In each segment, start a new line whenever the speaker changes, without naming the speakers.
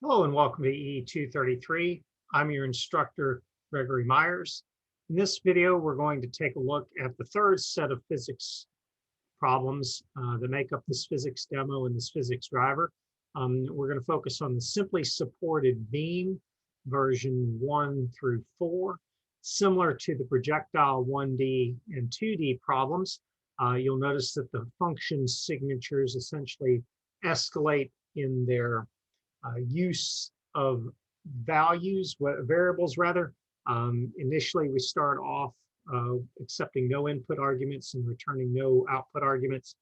Hello and welcome to EE233. I'm your instructor, Gregory Myers. In this video, we're going to take a look at the third set of physics problems that make up this physics demo and this physics driver. We're going to focus on the simply supported beam version 1 through 4. Similar to the projectile 1D and 2D problems, you'll notice that the function signatures essentially escalate in their use of values, variables rather. Initially, we start off accepting no input arguments and returning no output arguments.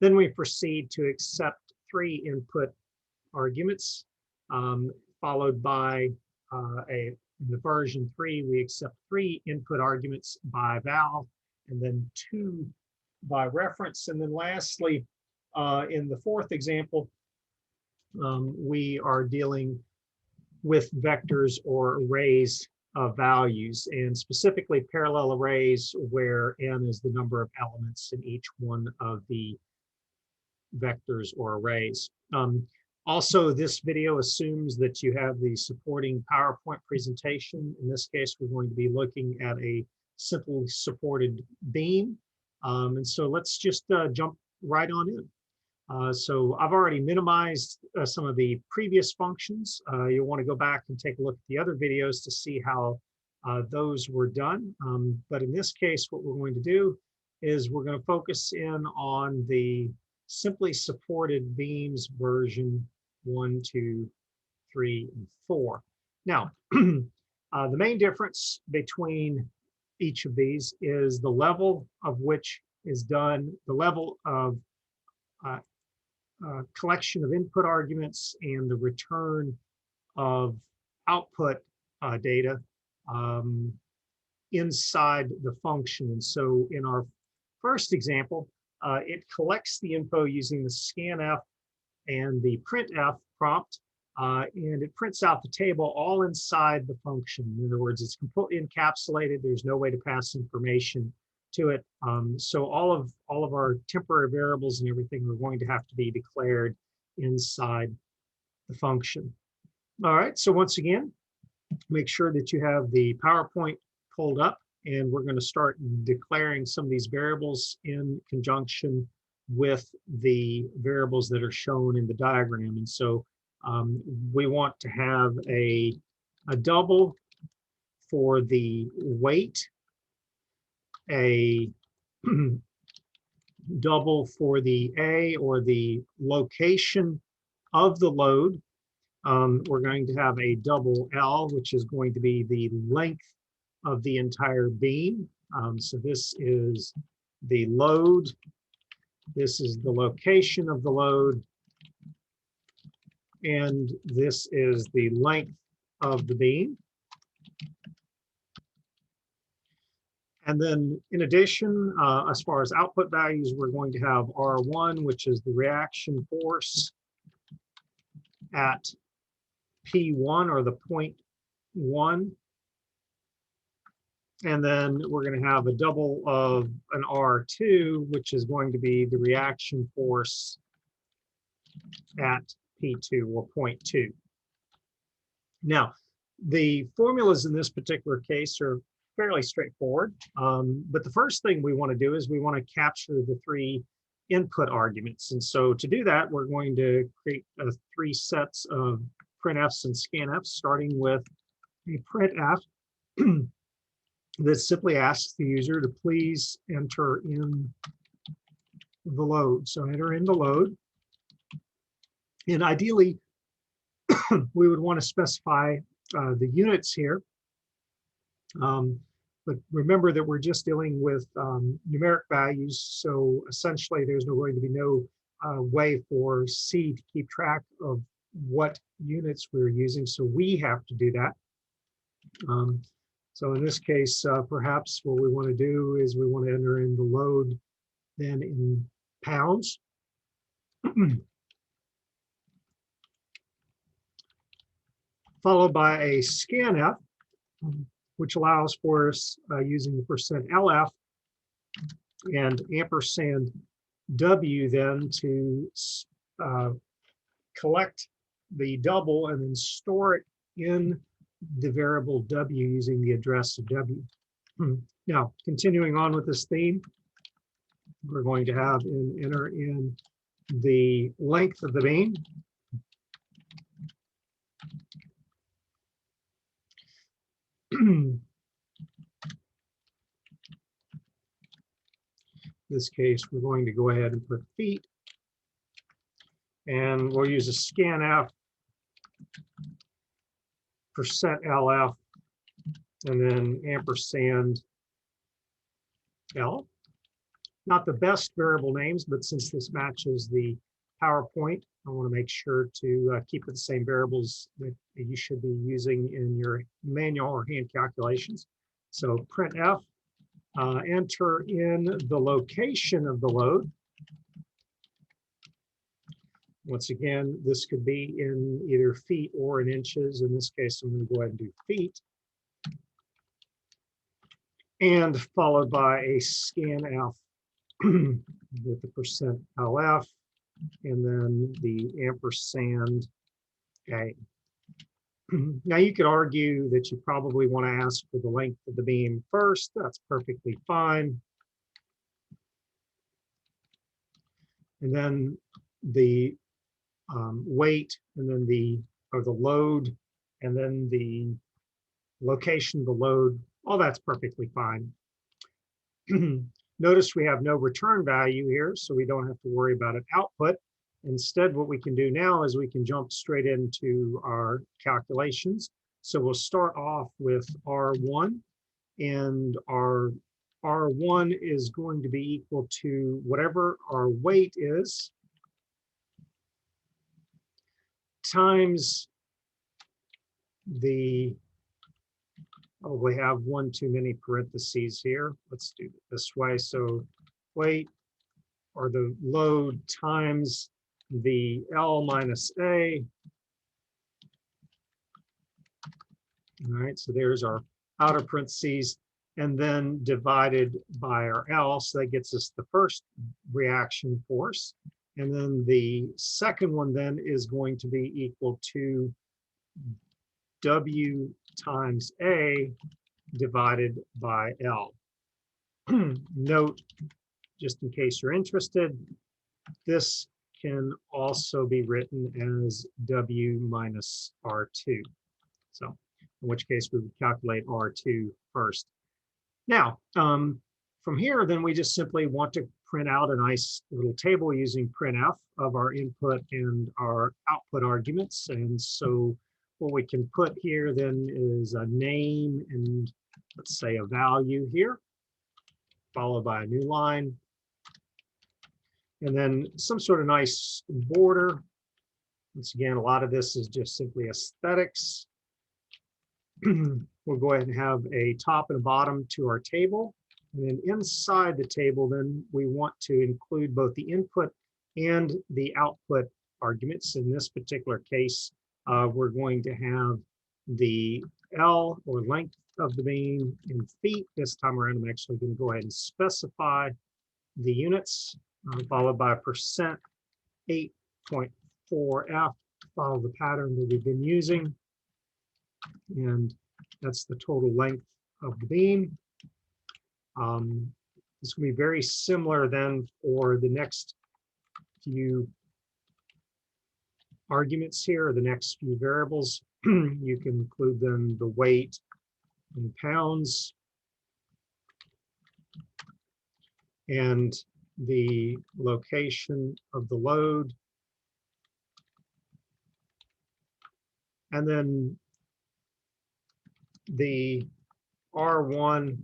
Then we proceed to accept 3 input arguments, followed by in the version 3, we accept 3 input arguments ByVal, and then 2 by reference. And then lastly, in the fourth example, we are dealing with vectors or arrays of values, and specifically parallel arrays where n is the number of elements in each one of the vectors or arrays. Also, this video assumes that you have the supporting PowerPoint presentation. In this case, we're going to be looking at a simply supported beam. And so let's just jump right on in. So I've already minimized some of the previous functions. You'll want to go back and take a look at the other videos to see how those were done. But in this case, what we're going to do is we're going to focus in on the simply supported beams version 1, 2, 3, and 4. Now, the main difference between each of these is the level of which is done, the level of collection of input arguments and the return of output data inside the function. And so in our first example, it collects the info using the scanf and the printf prompt, and it prints out the table all inside the function. In other words, it's completely encapsulated. There's no way to pass information to it. So all of our temporary variables and everything are going to have to be declared inside the function. All right, so once again, make sure that you have the PowerPoint pulled up, and we're going to start declaring some of these variables in conjunction with the variables that are shown in the diagram. And so we want to have a double for the weight, a double for the A or the location of the load. We're going to have a double L, which is going to be the length of the entire beam. So this is the load. This is the location of the load. And this is the length of the beam. And then in addition, as far as output values, we're going to have R1, which is the reaction force at P1 or the point 1. And then we're going to have a double of an R2, which is going to be the reaction force at P2 or point 2. Now, the formulas in this particular case are fairly straightforward. But the first thing we want to do is we want to capture the 3 input arguments. And so to do that, we're going to create 3 sets of printfs and scanfs, starting with a printf that simply asks the user to please enter in the load. So enter in the load. And ideally, we would want to specify the units here. But remember that we're just dealing with numeric values. So essentially, there's going to be no way for C to keep track of what units we're using. So we have to do that. So in this case, perhaps what we want to do is we want to enter in the load then in pounds. Followed by a scanf, which allows for us using the %LF and ampersand W then to collect the double and then store it in the variable w using the address of w. Now, continuing on with this theme, we're going to have enter in the length of the beam. In this case, we're going to go ahead and put feet, and we'll use a scanf %LF and then ampersand L. Not the best variable names, but since this matches the PowerPoint, I want to make sure to keep it the same variables that you should be using in your manual or hand calculations. So printf, enter in the location of the load. Once again, this could be in either feet or in inches. In this case, I'm going to go ahead and do feet. And followed by a scanf with the %LF and then the ampersand A. Now you could argue that you probably want to ask for the length of the beam first. That's perfectly fine. And then the weight, and then the load, and then the location of the load. All that's perfectly fine. Notice we have no return value here, so we don't have to worry about an output. Instead, what we can do now is we can jump straight into our calculations. So we'll start off with R1, and our R1 is going to be equal to whatever our weight is times the, oh, we have one too many parentheses here. Let's do it this way. So weight, or the load, times the L minus A. All right, so there's our outer parentheses, and then divided by our L. So that gets us the first reaction force. And then the second one then is going to be equal to W times A divided by L. Note, just in case you're interested, this can also be written as W minus R2. So in which case we would calculate R2 first. Now, from here, then we just simply want to print out a nice little table using printf of our input and our output arguments. And so what we can put here then is a name and let's say a value here, followed by a new line. And then some sort of nice border. Once again, a lot of this is just simply aesthetics. We'll go ahead and have a top and a bottom to our table. And then inside the table, then we want to include both the input and the output arguments. In this particular case, we're going to have the L, or length of the beam, in feet. This time around, I'm actually going to go ahead and specify the units, followed by percent 8.4F, follow the pattern that we've been using. And that's the total length of the beam. This will be very similar then for the next few arguments here, or the next few variables. You can include then the weight in pounds and the location of the load. And then the R1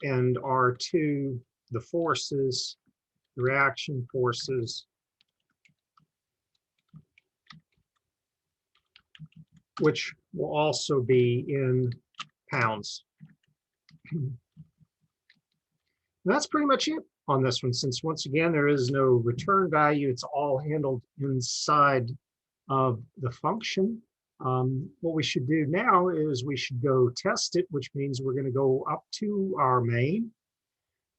and R2, the forces, the reaction forces, which will also be in pounds. That's pretty much it on this one, since once again, there is no return value. It's all handled inside of the function. What we should do now is we should go test it, which means we're going to go up to our main.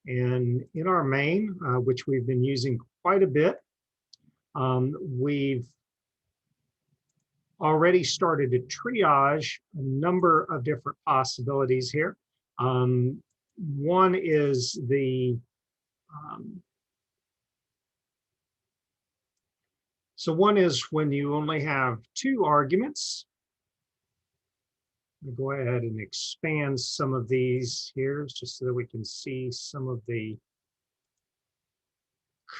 And in our main, which we've been using quite a bit, we've already started to triage a number of different possibilities here. One is one is when you only have two arguments. I'll go ahead and expand some of these here just so that we can see some of the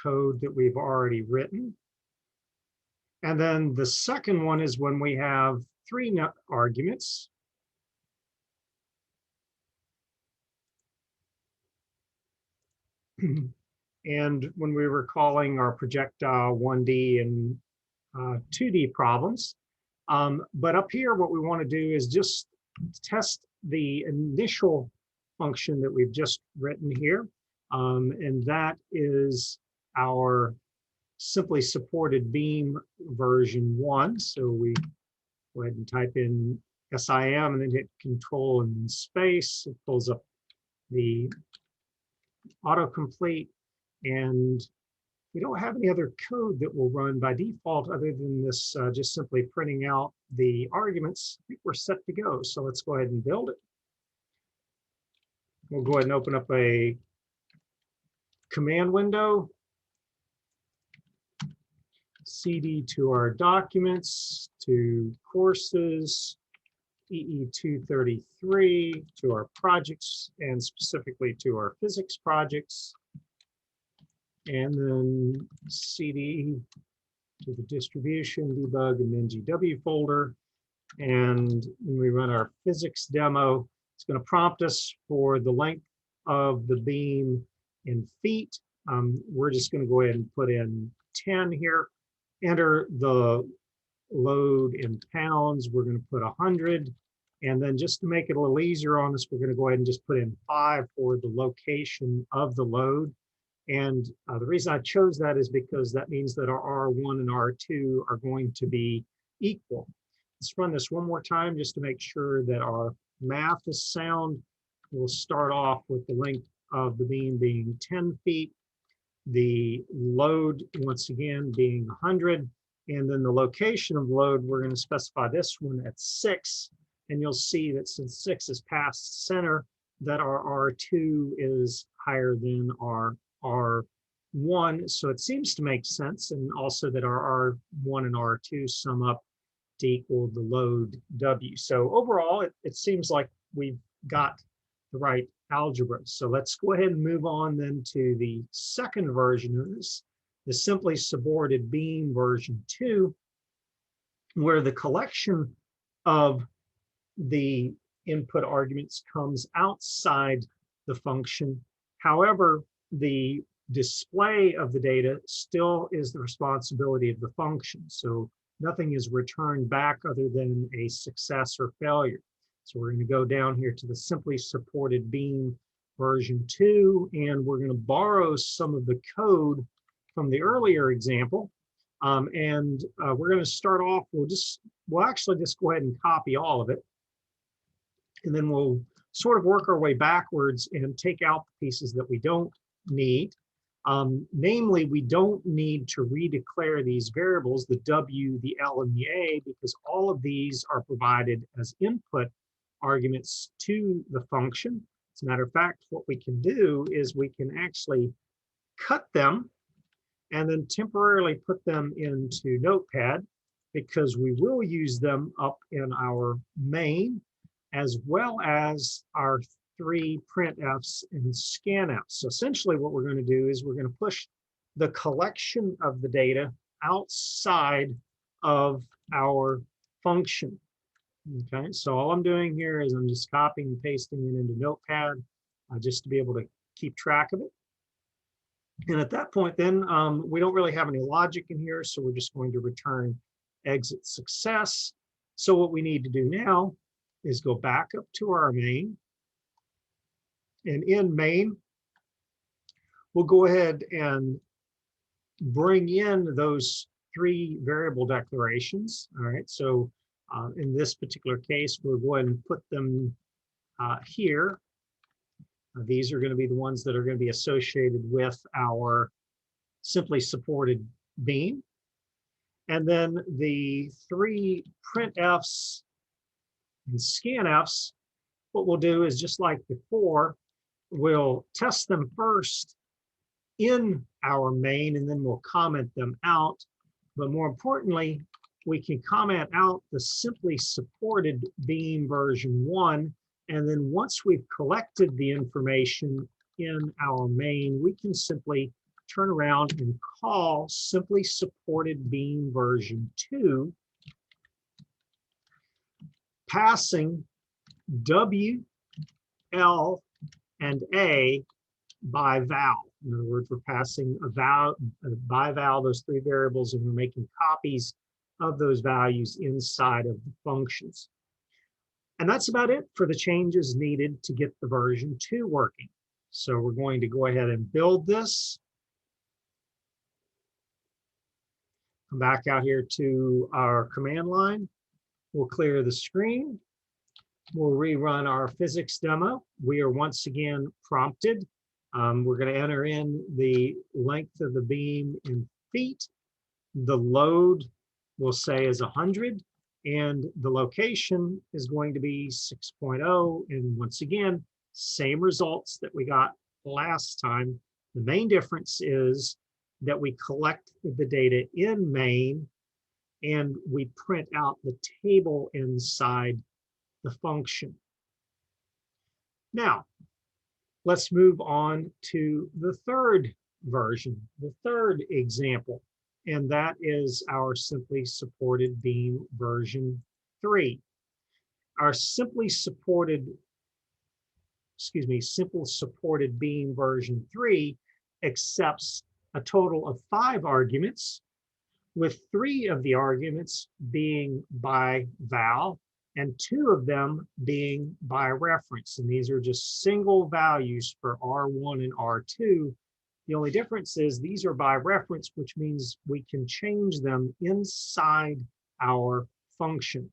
code that we've already written. And then the second one is when we have three arguments. And when we were calling our projectile 1D and 2D problems. But up here, what we want to do is just test the initial function that we've just written here. And that is our simply supported beam version 1. So we go ahead and type in SIM and then hit Control and space. It pulls up the autocomplete, and we don't have any other code that will run by default other than this just simply printing out the arguments. I think we're set to go. So let's go ahead and build it. We'll go ahead and open up a command window. CD to our documents, to courses, EE233, to our projects, and specifically to our physics projects. And then CD to the distribution, debug, and NGW folder. And when we run our physics demo, it's going to prompt us for the length of the beam in feet. We're just going to go ahead and put in 10 here. Enter the load in pounds. We're going to put 100. And then just to make it a little easier on us, we're going to go ahead and just put in 5 for the location of the load. And the reason I chose that is because that means that our R1 and R2 are going to be equal. Let's run this one more time just to make sure that our math is sound. We'll start off with the length of the beam being 10 feet, the load once again being 100, and then the location of load, we're going to specify this one at 6. And you'll see that since 6 is past center, that our R2 is higher than our R1. So it seems to make sense. And also that our R1 and R2 sum up to equal the load W. So overall, it seems like we've got the right algebra. So let's go ahead and move on then to the second version of this, the simply supported beam version 2, where the collection of the input arguments comes outside the function. However, the display of the data still is the responsibility of the function. So nothing is returned back other than a success or failure. So we're going to go down here to the simply supported beam version 2, and we're going to borrow some of the code from the earlier example. We're going to start off, we'll actually just go ahead and copy all of it. And then we'll sort of work our way backwards and take out the pieces that we don't need. Namely, we don't need to redeclare these variables, the W, the L, and the A, because all of these are provided as input arguments to the function. As a matter of fact, what we can do is we can actually cut them and then temporarily put them into Notepad, because we will use them up in our main, as well as our 3 printfs and scanfs. So essentially what we're going to do is we're going to push the collection of the data outside of our function. Okay, so all I'm doing here is I'm just copying and pasting it into Notepad just to be able to keep track of it. And at that point then, we don't really have any logic in here, so we're just going to return exit success. So what we need to do now is go back up to our main. And in main, we'll go ahead and bring in those 3 variable declarations. All right, so in this particular case, we'll go ahead and put them here. These are going to be the ones that are going to be associated with our simply supported beam. And then the three printfs and scanfs, what we'll do is just like before, we'll test them first in our main, and then we'll comment them out. But more importantly, we can comment out the simply supported beam version 1. And then once we've collected the information in our main, we can simply turn around and call simply supported beam version 2, passing W, L, and A ByVal. In other words, we're passing a ByVal, those three variables, and we're making copies of those values inside of the functions. And that's about it for the changes needed to get the version 2 working. So we're going to go ahead and build this. Come back out here to our command line. We'll clear the screen. We'll rerun our physics demo. We are once again prompted. We're going to enter in the length of the beam in feet. The load we'll say is 100, and the location is going to be 6.0. And once again, same results that we got last time. The main difference is that we collect the data in main and we print out the table inside the function. Now, let's move on to the third version, the third example, and that is our simply supported beam version 3. Our simple supported beam version 3 accepts a total of 5 arguments, with 3 of the arguments being ByVal and 2 of them being by reference. And these are just single values for R1 and R2. The only difference is these are by reference, which means we can change them inside our function.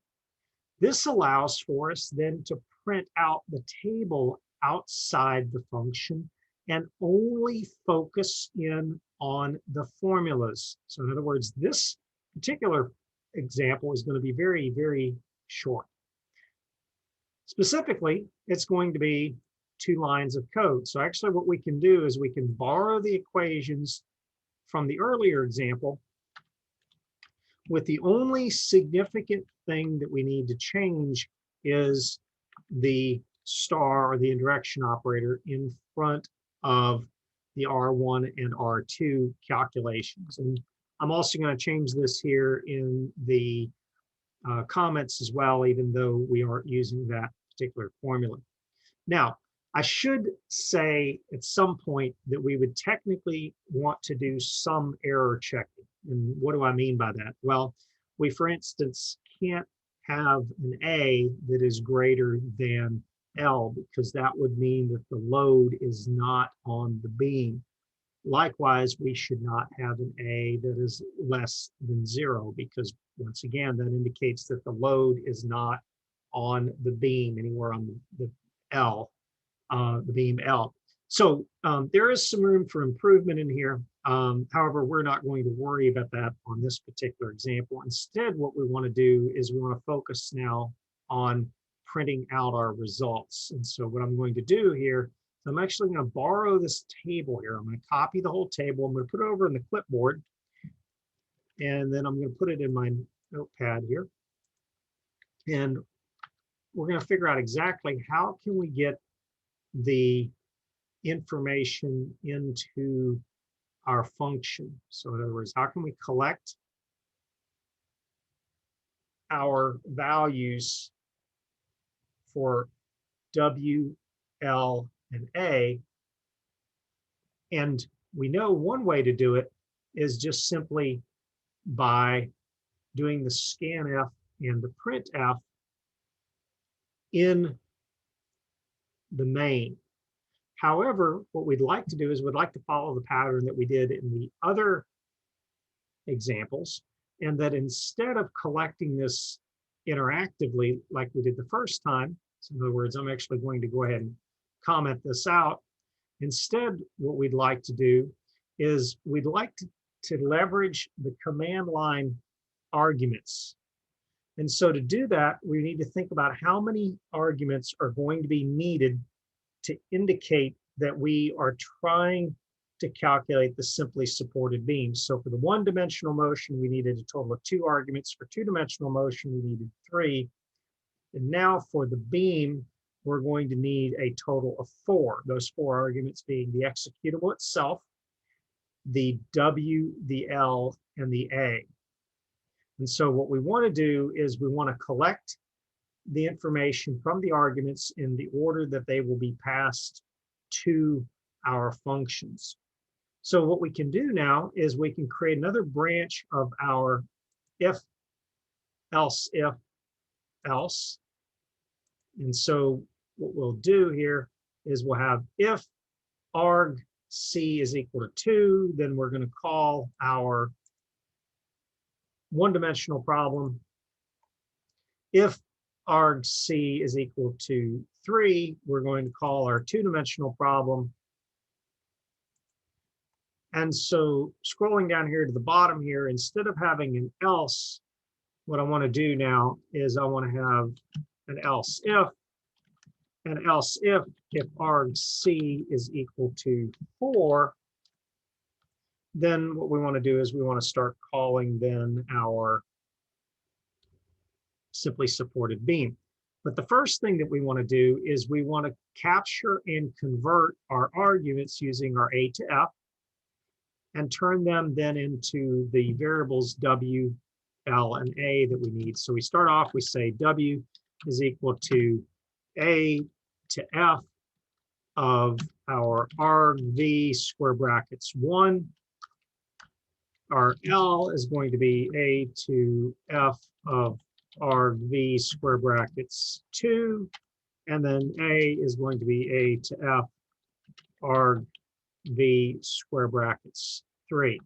This allows for us then to print out the table outside the function and only focus in on the formulas. So in other words, this particular example is going to be very, very short. Specifically, it's going to be 2 lines of code. So actually what we can do is we can borrow the equations from the earlier example, with the only significant thing that we need to change is the star or the indirection operator in front of the R1 and R2 calculations. And I'm also going to change this here in the comments as well, even though we aren't using that particular formula. Now, I should say at some point that we would technically want to do some error checking. And what do I mean by that? Well, we, for instance, can't have an A that is greater than L, because that would mean that the load is not on the beam. Likewise, we should not have an A that is less than 0, because once again, that indicates that the load is not on the beam anywhere on the L, the beam L. So there is some room for improvement in here. However, we're not going to worry about that on this particular example. Instead, what we want to do is we want to focus now on printing out our results. And so what I'm going to do here, I'm actually going to borrow this table here. I'm going to copy the whole table. I'm going to put it over in the clipboard, and then I'm going to put it in my notepad here. And we're going to figure out exactly how can we get the information into our function. So in other words, how can we collect our values for W, L, and A? And we know one way to do it is just simply by doing the scanf and the printf in the main. However, what we'd like to do is we'd like to follow the pattern that we did in the other examples, and that instead of collecting this interactively like we did the first time, so in other words, I'm actually going to go ahead and comment this out. Instead, what we'd like to do is we'd like to leverage the command line arguments. And so to do that, we need to think about how many arguments are going to be needed to indicate that we are trying to calculate the simply supported beam. So for the one-dimensional motion, we needed a total of 2 arguments. For two-dimensional motion, we needed 3. And now for the beam, we're going to need a total of 4. Those 4 arguments being the executable itself, the W, the L, and the A. And so what we want to do is we want to collect the information from the arguments in the order that they will be passed to our functions. So what we can do now is we can create another branch of our if, else, if, else. And so what we'll do here is we'll have if arg c is equal to 2, then we're going to call our one-dimensional problem. If arg c is equal to 3, we're going to call our two-dimensional problem. And so scrolling down here to the bottom here, instead of having an else, what I want to do now is I want to have an else if, and else if arg c is equal to 4, then what we want to do is we want to start calling then our simply supported beam. But the first thing that we want to do is we want to capture and convert our arguments using our A to F and turn them then into the variables W, L, and A that we need. So we start off, we say W is equal to A to F of our arg V square brackets 1. Our L is going to be A to F of arg V square brackets 2. And then A is going to be A to F arg V square brackets 3.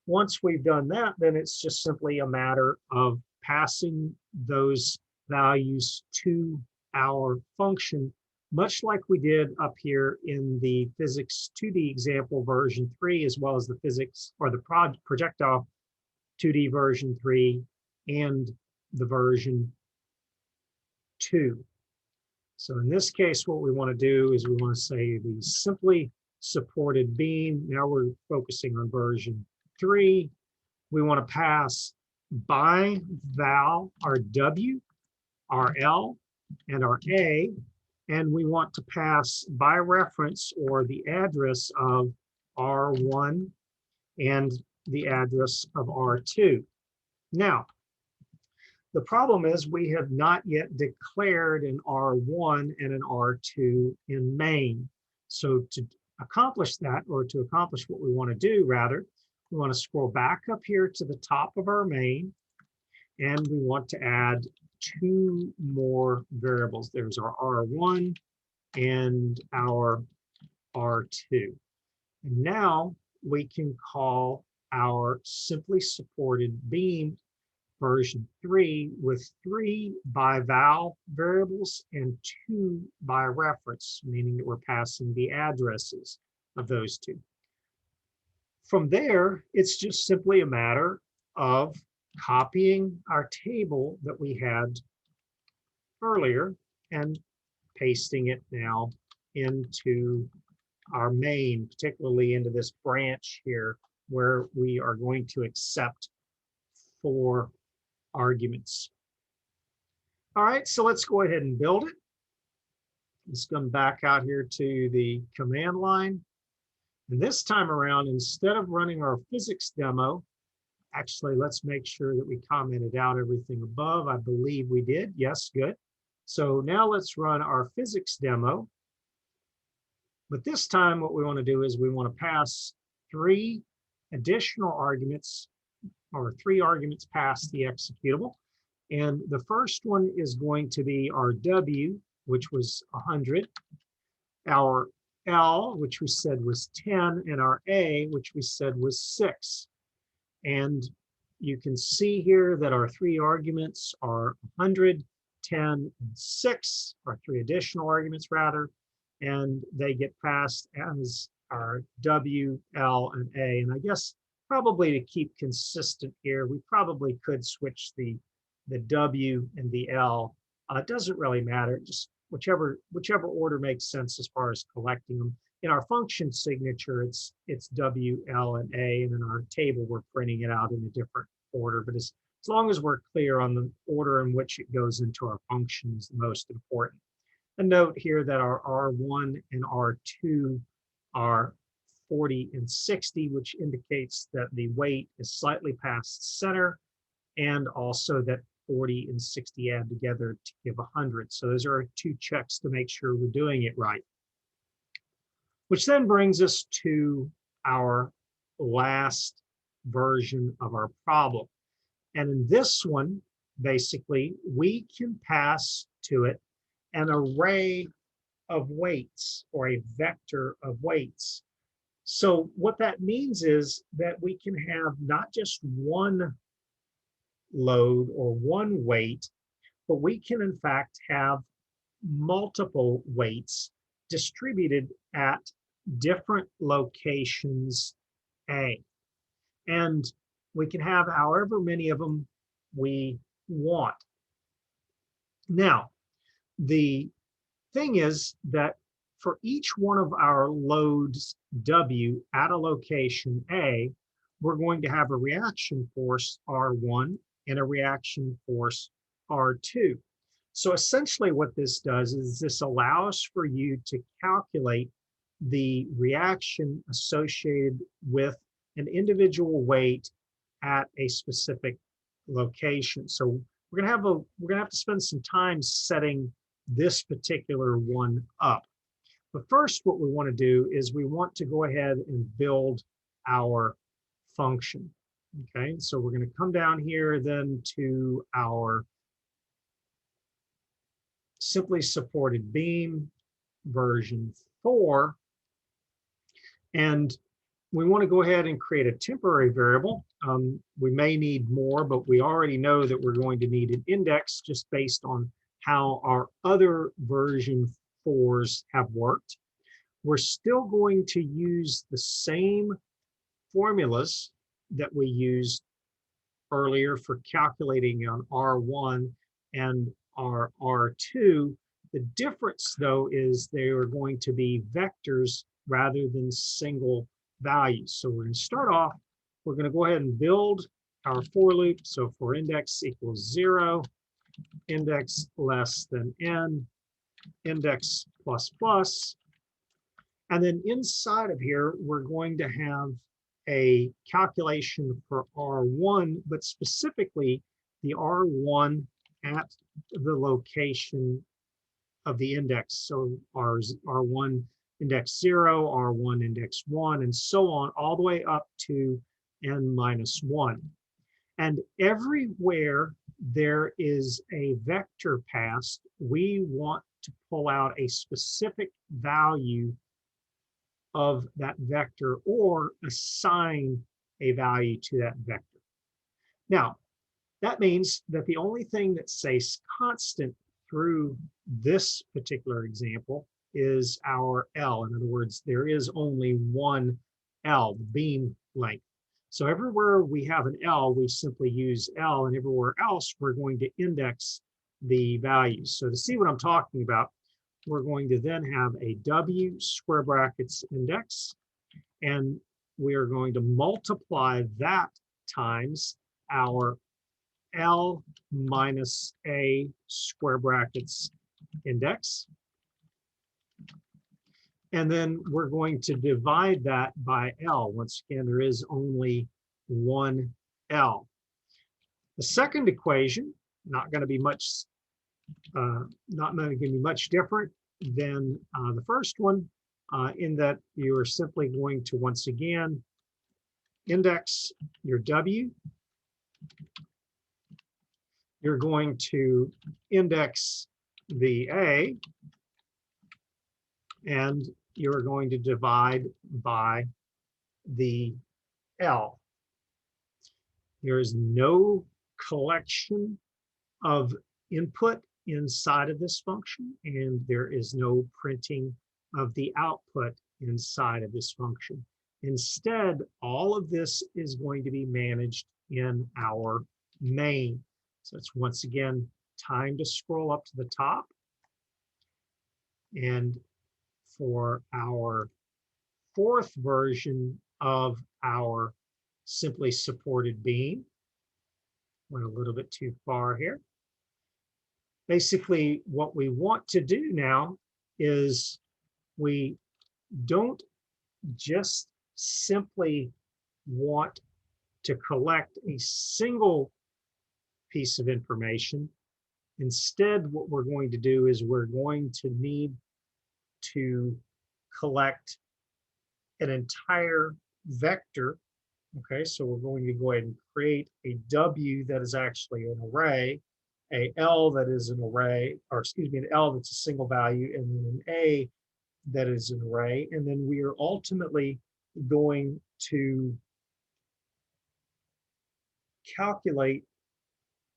Once we've done that, then it's just simply a matter of passing those values to our function, much like we did up here in the physics 2D example version 3, as well as the physics or the projectile 2D version 3 and the version 2. So in this case, what we want to do is we want to say the simply supported beam. Now we're focusing on version 3. We want to pass ByVal, our W, our L, and our A, and we want to pass by reference or the address of R1 and the address of R2. Now, the problem is we have not yet declared an R1 and an R2 in main. So to accomplish that, or to accomplish what we want to do rather, we want to scroll back up here to the top of our main, and we want to add 2 more variables. There's our R1 and our R2. And now we can call our simply supported beam version 3 with 3 ByVal variables and 2 by reference, meaning that we're passing the addresses of those 2. From there, it's just simply a matter of copying our table that we had earlier and pasting it now into our main, particularly into this branch here where we are going to accept 4 arguments. All right, so let's go ahead and build it. Let's come back out here to the command line. And this time around, instead of running our physics demo, actually, let's make sure that we commented out everything above. I believe we did. Yes, good. So now let's run our physics demo. But this time, what we want to do is we want to pass 3 additional arguments, or 3 arguments past the executable. And the first one is going to be our W, which was 100, our L, which we said was 10, and our A, which we said was 6. And you can see here that our 3 arguments are 100, 10, and 6, or 3 additional arguments rather, and they get passed as our W, L, and A. And I guess probably to keep consistent here, we probably could switch the W and the L. It doesn't really matter, just whichever order makes sense as far as collecting them. In our function signature, it's W, L, and A, and in our table, we're printing it out in a different order. But as long as we're clear on the order in which it goes into our function is the most important. A note here that our R1 and R2 are 40 and 60, which indicates that the weight is slightly past center, and also that 40 and 60 add together to give 100. So those are 2 checks to make sure we're doing it right. Which then brings us to our last version of our problem. And in this one, basically, we can pass to it an array of weights or a vector of weights. So what that means is that we can have not just one load or one weight, but we can in fact have multiple weights distributed at different locations A. And we can have however many of them we want. Now, the thing is that for each one of our loads W at a location A, we're going to have a reaction force R1 and a reaction force R2. So essentially what this does is this allows for you to calculate the reaction associated with an individual weight at a specific location. So we're gonna have to spend some time setting this particular one up. But first, what we want to do is we want to go ahead and build our function. Okay, so we're going to come down here then to our simply supported beam version 4. And we want to go ahead and create a temporary variable. We may need more, but we already know that we're going to need an index just based on how our other version 4s have worked. We're still going to use the same formulas that we used earlier for calculating on R1 and our R2. The difference, though, is they are going to be vectors rather than single values. So we're going to start off, we're going to go ahead and build our for loop. So for index equals 0, index less than n, index plus plus. And then inside of here, we're going to have a calculation for R1, but specifically the R1 at the location of the index. So R1 index 0, R1 index 1, and so on, all the way up to n minus 1. And everywhere there is a vector passed, we want to pull out a specific value of that vector or assign a value to that vector. Now, that means that the only thing that stays constant through this particular example is our L. In other words, there is only one L, the beam length. So everywhere we have an L, we simply use L, and everywhere else, we're going to index the values. So to see what I'm talking about, we're going to then have a W square brackets index, and we are going to multiply that times our L minus A square brackets index. And then we're going to divide that by L. Once again, there is only one L. The second equation, not going to be much different than the first one, in that you are simply going to once again index your W. You're going to index the A, and you're going to divide by the L. There is no collection of input inside of this function, and there is no printing of the output inside of this function. Instead, all of this is going to be managed in our main. So it's once again time to scroll up to the top. And for our fourth version of our simply supported beam, went a little bit too far here. Basically, what we want to do now is we don't just simply want to collect a single piece of information. Instead, what we're going to do is we're going to need to collect an entire vector. Okay, so we're going to go ahead and create a W that is actually an array, a L that is an array, or excuse me, an L that's a single value, and then an A that is an array. And then we are ultimately going to calculate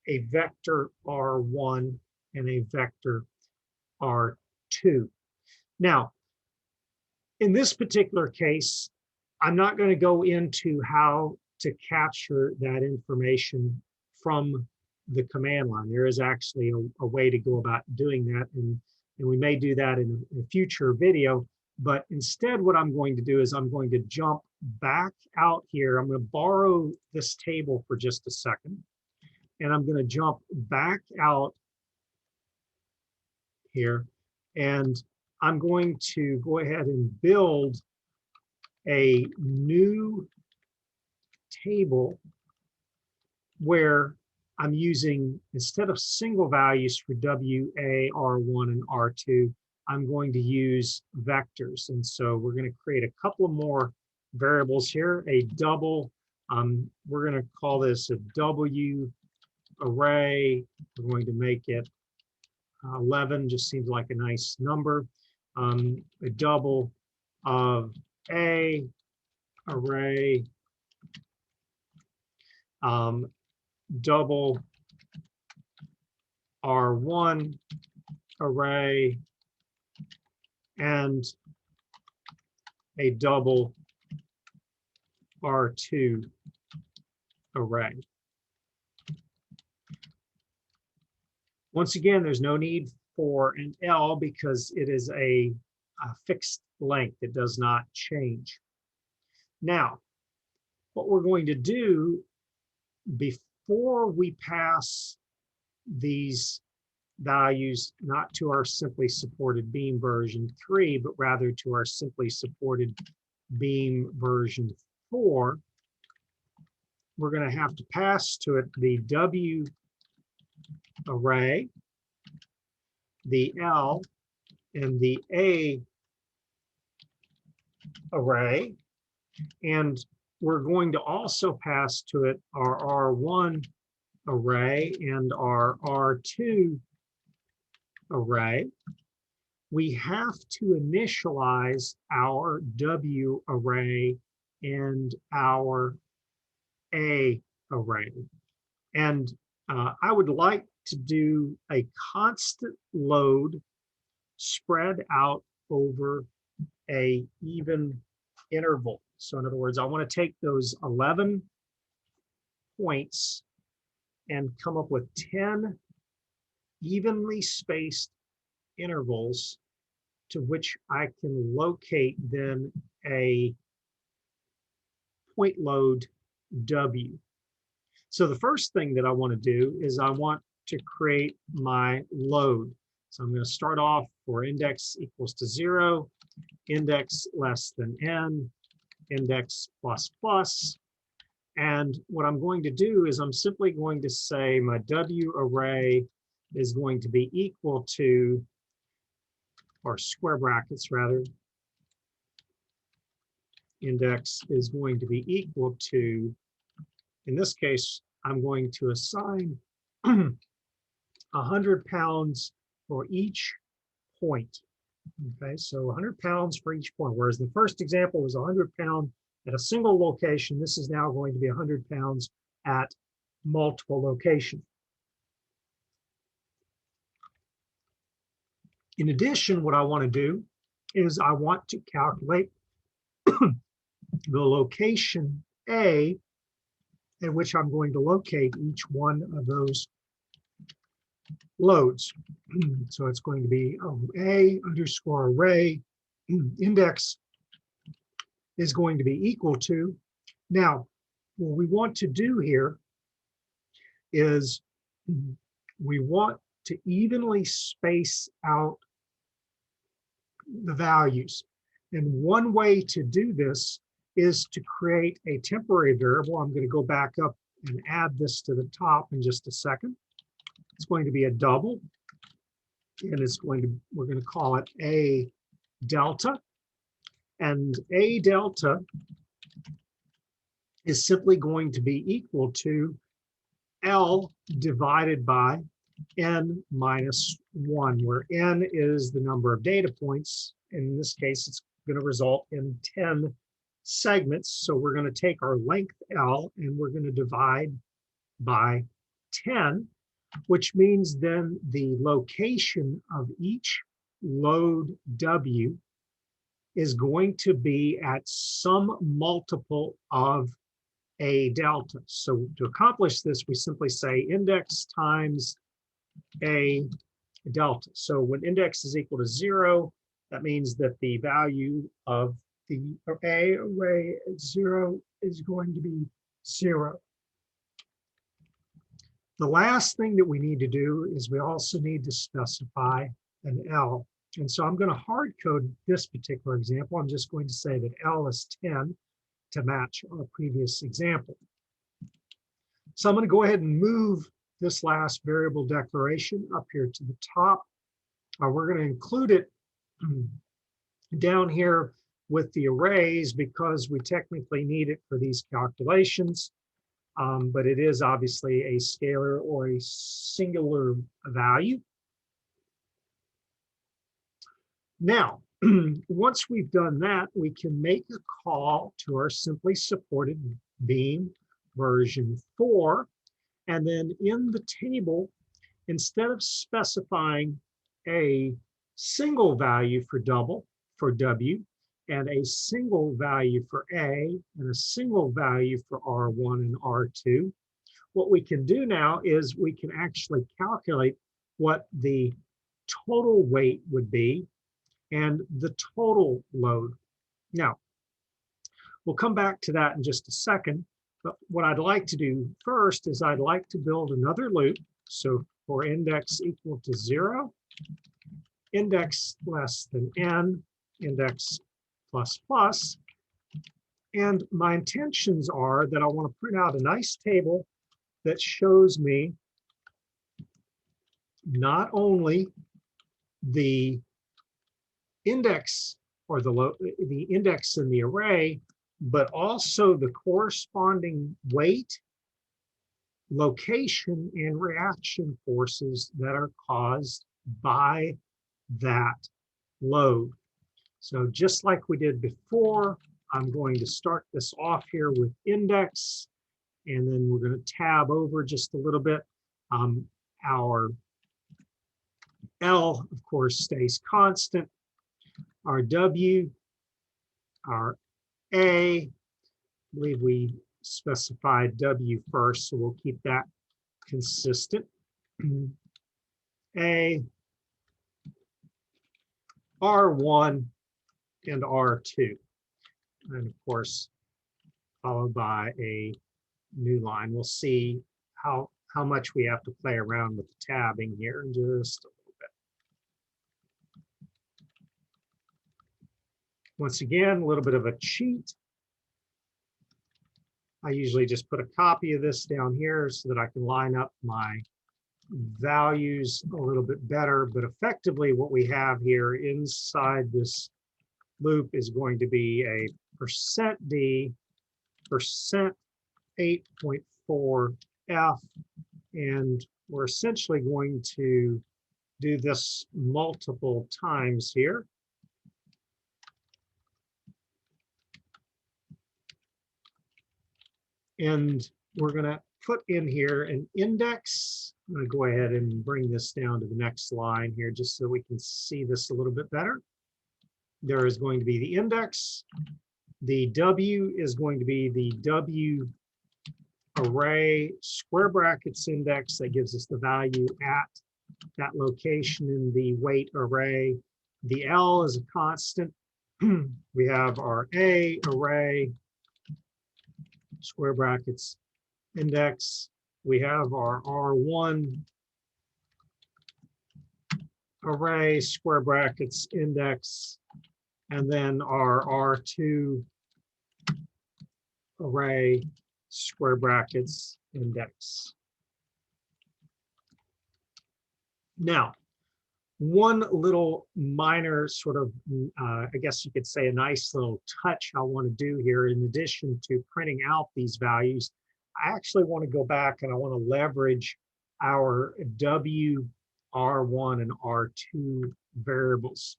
a vector R1 and a vector R2. Now, in this particular case, I'm not going to go into how to capture that information from the command line. There is actually a way to go about doing that, and we may do that in a future video. But instead, what I'm going to do is I'm going to jump back out here. I'm going to borrow this table for just a second, and I'm going to jump back out here, and I'm going to go ahead and build a new table where I'm using, instead of single values for WA, R1, and R2, I'm going to use vectors. And so we're going to create a couple of more variables here, a double, we're going to call this a W array. We're going to make it 11, just seems like a nice number. A double of A array, double R1 array, and a double R2 array. Once again, there's no need for an L because it is a fixed length. It does not change. Now, what we're going to do before we pass these values not to our simply supported beam version 3, but rather to our simply supported beam version 4, we're going to have to pass to it the W array, the L, and the A array. And we're going to also pass to it our R1 array and our R2 array. We have to initialize our W array and our A array. And I would like to do a constant load spread out over a even interval. So in other words, I want to take those 11 points and come up with 10 evenly spaced intervals to which I can locate then a point load W. So the first thing that I want to do is I want to create my load. So I'm going to start off for index equals to 0, index less than n, index plus plus. And what I'm going to do is I'm simply going to say my W array is going to be equal to, or square brackets rather, index is going to be equal to, in this case, I'm going to assign 100 pounds for each point. Okay, so 100 pounds for each point, whereas the first example was 100 pounds at a single location. This is now going to be 100 pounds at multiple locations. In addition, what I want to do is I want to calculate the location A at which I'm going to locate each one of those loads. So it's going to be A underscore array index is going to be equal to. Now, what we want to do here is we want to evenly space out the values. And one way to do this is to create a temporary variable. I'm going to go back up and add this to the top in just a second. It's going to be a double, and we're going to call it A delta. And A delta is simply going to be equal to L divided by N minus 1, where N is the number of data points. In this case, it's going to result in 10 segments. So we're going to take our length L and we're going to divide by 10, which means then the location of each load W is going to be at some multiple of A delta. So to accomplish this, we simply say index times A delta. So when index is equal to 0, that means that the value of the A array at 0 is going to be 0. The last thing that we need to do is we also need to specify an L. And so I'm going to hard code this particular example. I'm just going to say that L is 10 to match our previous example. So I'm going to go ahead and move this last variable declaration up here to the top. We're going to include it down here with the arrays because we technically need it for these calculations. But it is obviously a scalar or a singular value. Now, once we've done that, we can make a call to our simply supported Beam version 4. And then in the table, instead of specifying a single value for W, and a single value for A, and a single value for R1 and R2, what we can do now is we can actually calculate what the total weight would be and the total load. Now, we'll come back to that in just a second, but what I'd like to do first is I'd like to build another loop. So for index equal to 0, index less than n, index plus plus. And my intentions are that I want to print out a nice table that shows me not only the index or the index in the array, but also the corresponding weight, location, and reaction forces that are caused by that load. So just like we did before, I'm going to start this off here with index, and then we're going to tab over just a little bit. Our L, of course, stays constant. Our W, our A, I believe we specified W first, so we'll keep that consistent. A, R1, and R2. And of course, followed by a new line. We'll see how much we have to play around with the tabbing here in just a little bit. Once again, a little bit of a cheat. I usually just put a copy of this down here so that I can line up my values a little bit better, but effectively what we have here inside this loop is going to be a %d, %8.4f, and we're essentially going to do this multiple times here. And we're going to put in here an index. I'm going to go ahead and bring this down to the next line here just so we can see this a little bit better. There is going to be the index, The W is going to be the W array square brackets index that gives us the value at that location in the weight array. The L is a constant. We have our A array square brackets index. We have our R1 array square brackets index, and then our R2 array square brackets index. Now, one little minor sort of, I guess you could say a nice little touch I want to do here, in addition to printing out these values, I actually want to go back and I want to leverage our W, R1, and R2 variables.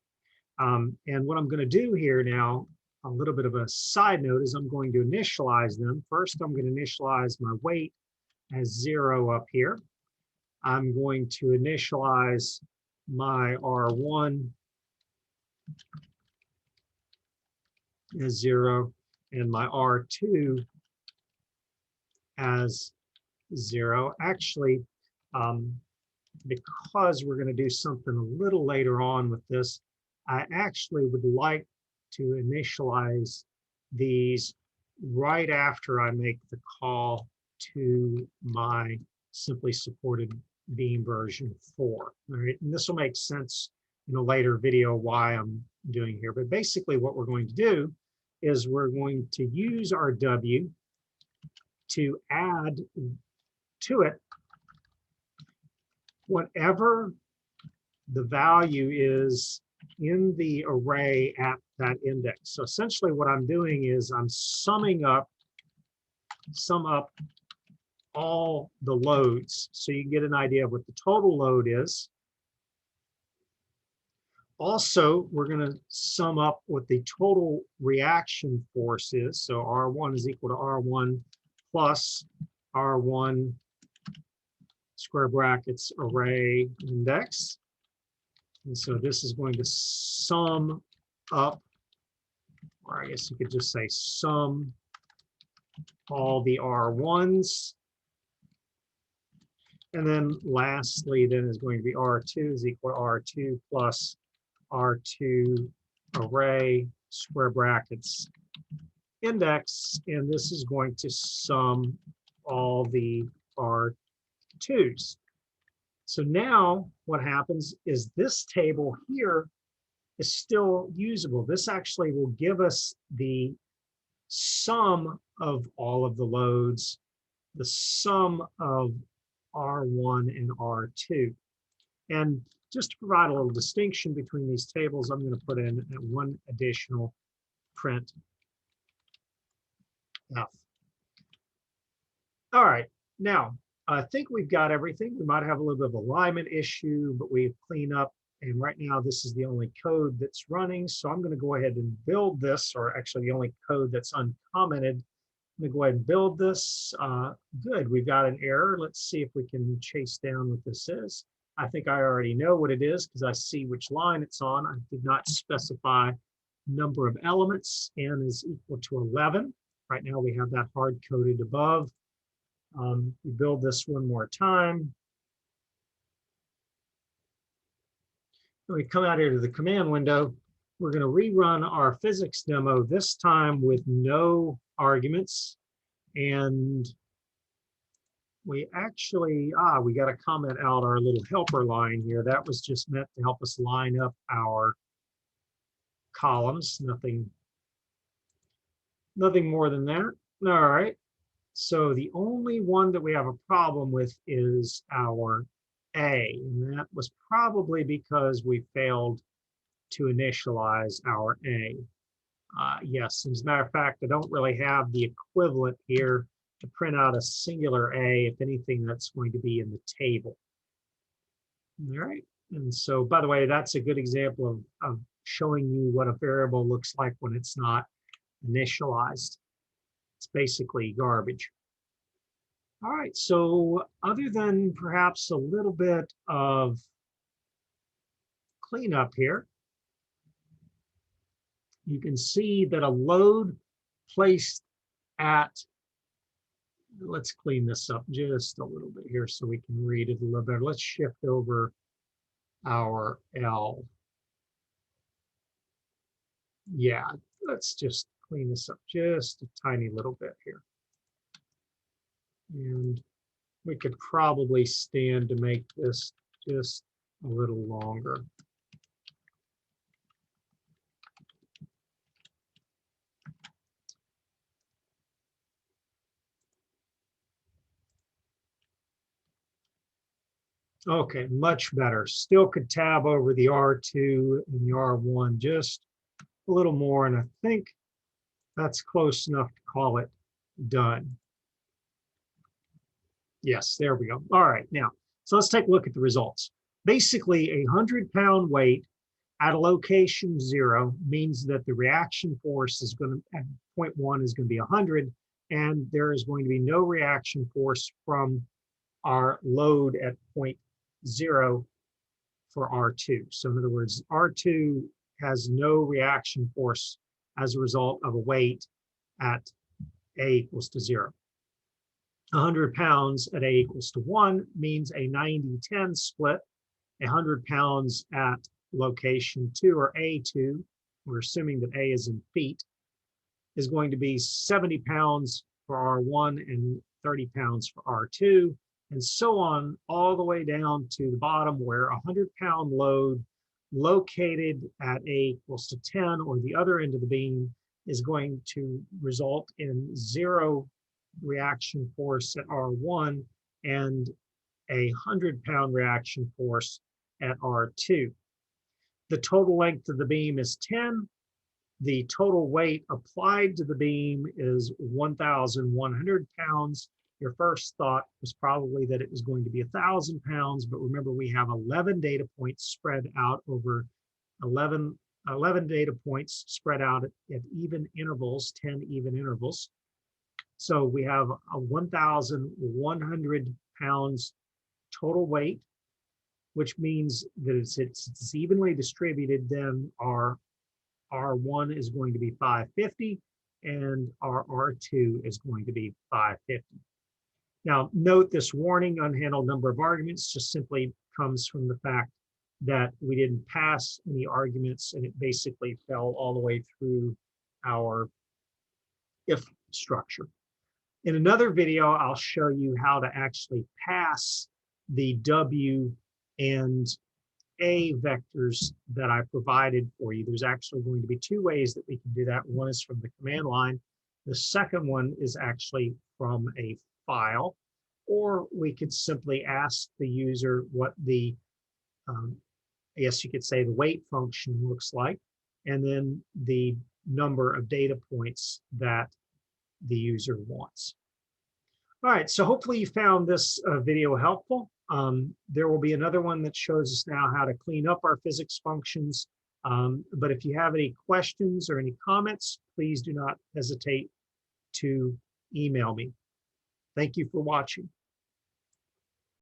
And what I'm going to do here now, a little bit of a side note, is I'm going to initialize them. First, I'm going to initialize my weight as 0 up here. I'm going to initialize my R1 as 0 and my R2 as 0. Actually, because we're going to do something a little later on with this, I actually would like to initialize these right after I make the call to my simply supported beam version 4. All right, and this will make sense in a later video why I'm doing here. But basically what we're going to do is we're going to use our W to add to it whatever the value is in the array at that index. So essentially what I'm doing is I'm sum up all the loads, so you can get an idea of what the total load is. Also, we're going to sum up what the total reaction force is. So R1 is equal to R1 plus R1 square brackets array index. And so this is going to sum up, or I guess you could just say sum all the R1s. And then lastly, then is going to be R2 is equal to R2 plus R2 array square brackets index. And this is going to sum all the R2s. So now what happens is this table here is still usable. This actually will give us the sum of all of the loads, the sum of R1 and R2. And just to provide a little distinction between these tables, I'm going to put in one additional print F. All right, now I think we've got everything. We might have a little bit of alignment issue, but we've cleaned up. And right now, this is the only code that's running. So I'm going to go ahead and build this, or actually the only code that's uncommented. I'm going to go ahead and build this. Good, we've got an error. Let's see if we can chase down what this is. I think I already know what it is because I see which line it's on. I did not specify number of elements. N is equal to 11. Right now we have that hard-coded above. We build this one more time. When we come out here to the command window, we're going to rerun our physics demo, this time with no arguments. And we actually, we got to comment out our little helper line here. That was just meant to help us line up our columns, nothing more than that. All right. So the only one that we have a problem with is our A, and that was probably because we failed to initialize our A. Yes, as a matter of fact, I don't really have the equivalent here to print out a singular A. If anything, that's going to be in the table. All right, and so by the way, that's a good example of showing you what a variable looks like when it's not initialized. It's basically garbage. All right, so other than perhaps a little bit of cleanup here, you can see that a load placed at, let's clean this up just a little bit here so we can read it a little better. Let's shift over our L. Yeah, let's just clean this up just a tiny little bit here. And we could probably stand to make this just a little longer. Okay, much better. Still could tab over the R2 and the R1 just a little more, and I think that's close enough to call it done. Yes, there we go. All right, now, so let's take a look at the results. Basically, a 100-pound weight at a location 0 means that the reaction force is going to, at point 1 is going to be 100, and there is going to be no reaction force from our load at point 0 for R2. So in other words, R2 has no reaction force as a result of a weight at A equals to 0. 100 pounds at A equals to 1 means a 90-10 split. 100 pounds at location 2 or A2, we're assuming that A is in feet, is going to be 70 pounds for R1 and 30 pounds for R2, and so on all the way down to the bottom where a 100-pound load located at A equals to 10 or the other end of the beam is going to result in 0 reaction force at R1 and a 100-pound reaction force at R2. The total length of the beam is 10. The total weight applied to the beam is 1,100 pounds. Your first thought was probably that it was going to be 1,000 pounds, but remember we have 11 data points spread out over 11 data points spread out at even intervals, 10 even intervals. So we have a 1,100 pounds total weight, which means that it's evenly distributed. Then our R1 is going to be 550 and our R2 is going to be 550. Now, note this warning, unhandled number of arguments, just simply comes from the fact that we didn't pass any arguments and it basically fell all the way through our if structure. In another video, I'll show you how to actually pass the W and A vectors that I provided for you. There's actually going to be 2 ways that we can do that. One is from the command line. The second one is actually from a file, or we could simply ask the user what the, I guess you could say the weight function looks like, and then the number of data points that the user wants. All right, so hopefully you found this video helpful. There will be another one that shows us now how to clean up our physics functions. But if you have any questions or any comments, please do not hesitate to email me. Thank you for watching.